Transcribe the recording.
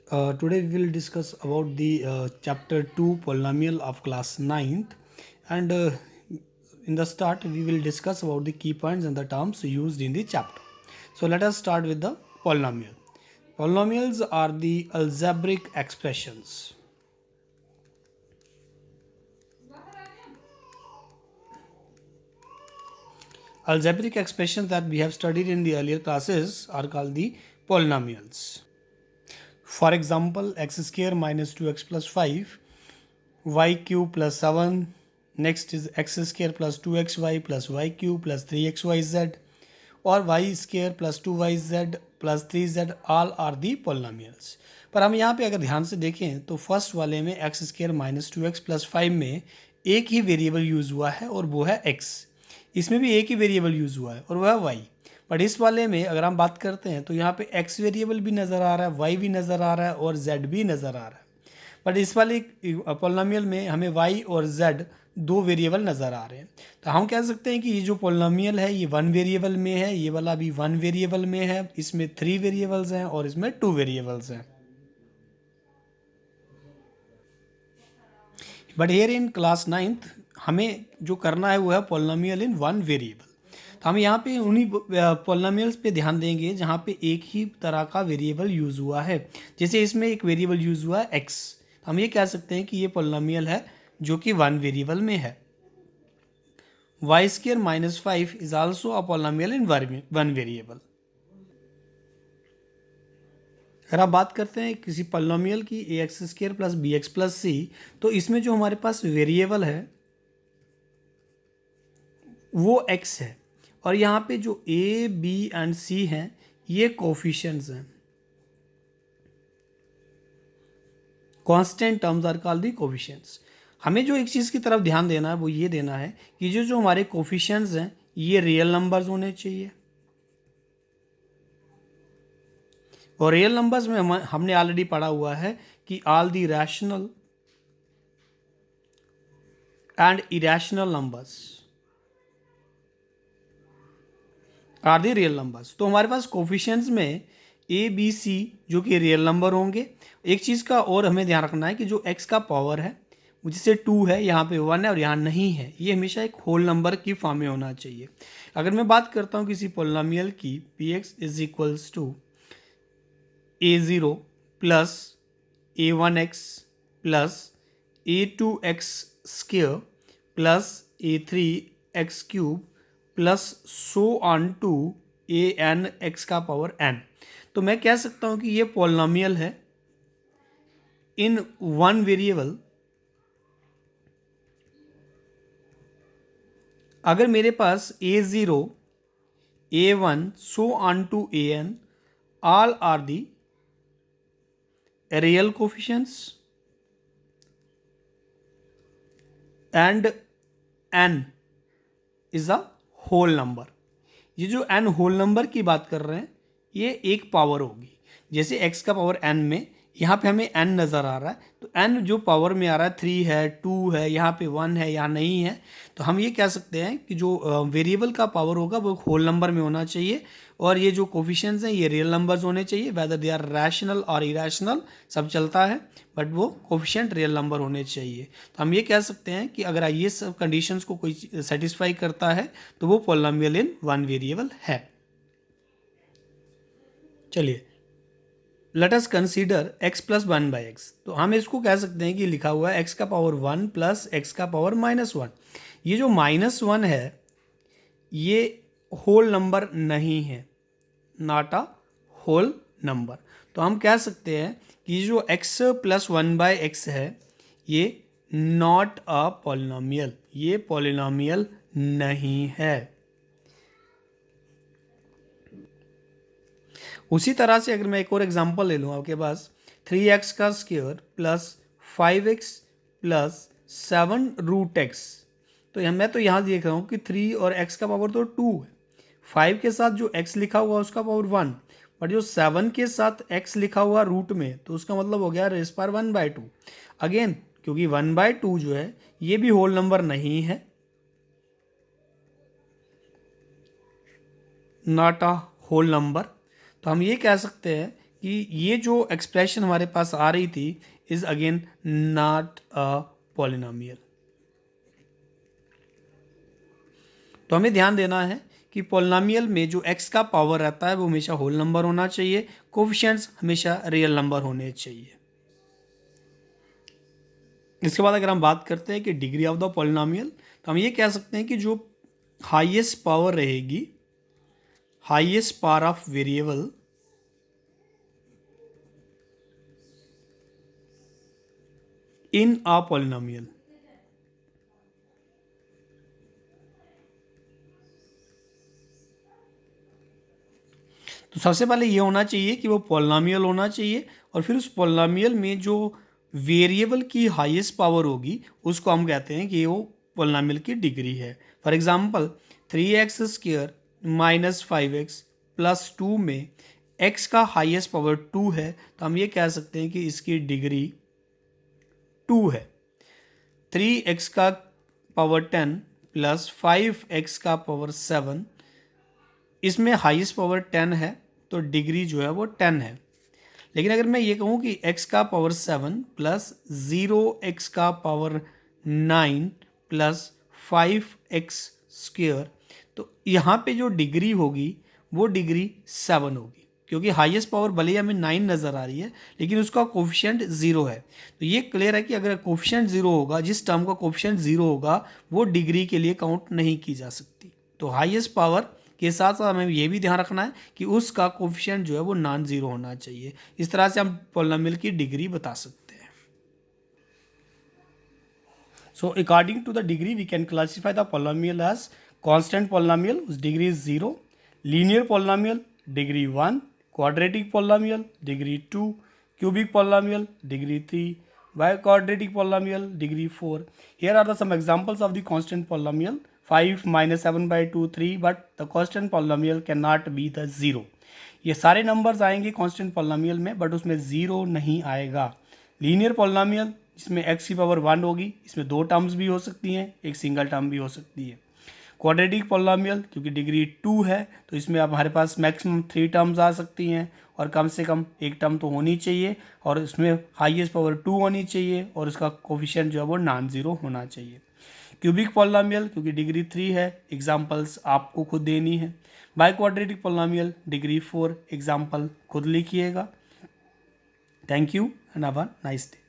Today we will discuss about the chapter 2 polynomial of class 9th, and in the start we will discuss about the key points and the terms used in the chapter. So let us start with the polynomial. Polynomials are the algebraic expressions. Algebraic expressions that we have studied in the earlier classes are called the polynomials. For example, x square minus 2x plus 5, y cube plus 7. Next is x square plus 2xy plus y cube plus 3xyz, और y square plus 2yz plus 3z all are the polynomials. पर हम यहाँ पे अगर ध्यान से देखें तो फर्स्ट वाले में x square minus 2x plus 5 में एक ही वेरिएबल यूज़ हुआ है और वो है x. इसमें भी एक ही वेरिएबल यूज़ हुआ है और वह है y. बट इस वाले में अगर हम बात करते हैं तो यहाँ पे x वेरिएबल भी नज़र आ रहा है, y भी नज़र आ रहा है और z भी नज़र आ रहा है. बट इस वाले पोलिनोमियल में हमें y और z दो वेरिएबल नज़र आ रहे हैं. तो हम कह सकते हैं कि ये जो पोलिनोमियल है ये वन वेरिएबल में है, ये वाला भी वन वेरिएबल में है, इसमें 3 वेरिएबल्स हैं और इसमें 2 वेरिएबल्स हैं. But here in class 9th हमें जो करना है वो है पोलिनोमियल इन वन वेरिएबल. तो हम यहाँ पे उन्हीं पोलिनोमियल्स पे ध्यान देंगे जहाँ पे एक ही तरह का वेरिएबल यूज़ हुआ है. जैसे इसमें एक वेरिएबल यूज़ हुआ है x, तो हम ये कह सकते हैं कि ये पोलिनोमियल है जो कि वन वेरिएबल में है. y square minus 5 is also a polynomial in one variable. अगर आप बात करते हैं किसी पोलिनोमियल की A X square plus B X plus C, तो इसमें जो हमारे पास वेरिएबल है वो x है और यहाँ पे जो a, b एंड c हैं ये कोफिशिएंट्स हैं. Constant terms are called the coefficients. हमें जो एक चीज़ की तरफ ध्यान देना है वो ये देना है कि जो हमारे कोफिशिएंट्स हैं ये रियल नंबर्स होने चाहिए. और रियल नंबर्स में हमने ऑलरेडी पढ़ा हुआ है कि all the rational and irrational numbers are the real numbers. तो हमारे पास कोफिशिएंट्स में ए बी सी जो कि रियल नंबर होंगे. एक चीज़ का और हमें ध्यान रखना है कि जो x का पावर है जिससे 2 है, यहाँ पे 1 है और यहाँ नहीं है, ये हमेशा एक होल नंबर की फॉर्म में होना चाहिए. अगर मैं बात करता हूँ किसी पोलिनोमियल की P X is equals to a0 plus a1x plus a2x square plus a3x cube plus so on to A N X का पावर n, तो मैं कह सकता हूं कि ये पोलिनोमियल है इन वन वेरिएबल. अगर मेरे पास a0 a1 so on to A N all are the real coefficients and n is a whole number. ये जो n होल नंबर की बात कर रहे हैं ये एक पावर होगी. जैसे x का पावर n में यहाँ पे हमें n नज़र आ रहा है, तो n जो पावर में आ रहा है 3 है, 2 है, यहाँ पे 1 है, यहाँ नहीं है, तो हम ये कह सकते हैं कि जो वेरिएबल का पावर होगा वो होल नंबर में होना चाहिए और ये जो कोफिशिएंट्स हैं ये रियल नंबर्स होने चाहिए. वेदर दे आर रैशनल और इरेशनल सब चलता है, बट वो कोफिशिएंट रियल नंबर होने चाहिए. तो हम ये कह सकते हैं कि अगर ये सब कंडीशंस को कोई सेटिस्फाई करता है तो वो पोलिनोमियल इन वन वेरिएबल है. चलिए let us consider x plus 1 by x. तो हम इसको कह सकते हैं कि लिखा हुआ है x का पावर 1 प्लस x का पावर माइनस 1. ये जो माइनस 1 है ये होल नंबर नहीं है, नॉट अ होल नंबर. तो हम कह सकते हैं कि जो x प्लस 1 बाई एक्स है ये नॉट अ पोलिनोमियल, ये पोलिनोमियल नहीं है. उसी तरह से अगर मैं एक और एग्जांपल ले लूँ, आपके पास 3x का square plus 5x plus 7 root x, तो मैं तो यहाँ देख रहा हूँ कि 3 और x का पावर तो 2 है. 5 के साथ जो x लिखा हुआ उसका पावर 1, बट जो 7 के साथ x लिखा हुआ रूट में तो उसका मतलब हो गया रेस पावर 1/2. अगेन क्योंकि 1/2 जो है ये भी होल नंबर नहीं है, नॉट अ होल नंबर. तो हम ये कह सकते हैं कि ये जो एक्सप्रेशन हमारे पास आ रही थी is again not a polynomial. तो हमें ध्यान देना है कि पॉलिनोमियल में जो x का पावर रहता है वो हमेशा होल नंबर होना चाहिए, कोफिशिएंट्स हमेशा रियल नंबर होने चाहिए। इसके बाद अगर हम बात करते हैं कि डिग्री ऑफ द पॉलिनोमियल, तो हम ये कह सकते हैं कि जो हाईएस्ट पावर रहेगी, highest power of variable in a polynomial. तो सबसे पहले ये होना चाहिए कि वो पॉलिनोमियल होना चाहिए, और फिर उस पॉलिनोमियल में जो वेरिएबल की हाईएस्ट पावर होगी उसको हम कहते हैं कि वो पॉलिनोमियल की डिग्री है। For example 3x² minus 5x plus 2 में x का हाईएस्ट पावर 2 है, तो हम ये कह सकते हैं कि इसकी डिग्री 2 है। 3x का पावर 10 प्लस 5x का पावर 7, इसमें हाईएस्ट पावर 10 है तो डिग्री जो है वो 10 है। लेकिन अगर मैं ये कहूँ कि x का पावर 7 प्लस 0x का पावर 9 प्लस 5x², तो यहाँ पे जो डिग्री होगी वो डिग्री 7 होगी, क्योंकि हाईएस्ट पावर भले ही हमें 9 नज़र आ रही है लेकिन उसका कोफिशिएंट 0 है। तो ये क्लियर है कि अगर कोफिशिएंट 0 होगा, जिस टर्म का कोफिशिएंट 0 होगा वो डिग्री के लिए काउंट नहीं की जा सकती। तो हाईएस्ट पावर के साथ साथ हमें ये भी ध्यान रखना है कि उसका कोफिशिएंट जो है वो नॉन जीरो होना चाहिए। इस तरह से हम पॉलिनोमियल की डिग्री बता सकते हैं। So according to the degree we can classify the polynomial as constant polynomial, उस degree is 0, linear polynomial degree 1, quadratic polynomial degree 2, cubic polynomial degree 3, biquadratic polynomial degree 4. Here are the some examples of the constant polynomial. 5 minus 7 by 2 3, but the constant polynomial cannot be the 0. ये सारे numbers आएंगे constant polynomial में, but उसमें 0 नहीं आएगा। Linear polynomial जिसमें x की power 1 होगी, इसमें 2 टर्म्स भी हो सकती हैं, एक सिंगल टर्म भी हो सकती है। क्वाड्रेटिक पॉलिनोमियल क्योंकि डिग्री 2 है तो इसमें अब हमारे पास मैक्सिमम 3 टर्म्स आ सकती हैं, और कम से कम एक टर्म तो होनी चाहिए, और इसमें हाईएस्ट पावर 2 होनी चाहिए, और उसका कोफिशिएंट जो है वो नॉन जीरो होना चाहिए। क्यूबिक पॉलिनोमियल क्योंकि डिग्री 3 है, एग्जांपल्स आपको खुद देनी है। बाइक्वाड्रेटिक पॉलिनोमियल डिग्री 4, एग्जांपल खुद लिखिएगा। Thank you and have a nice day.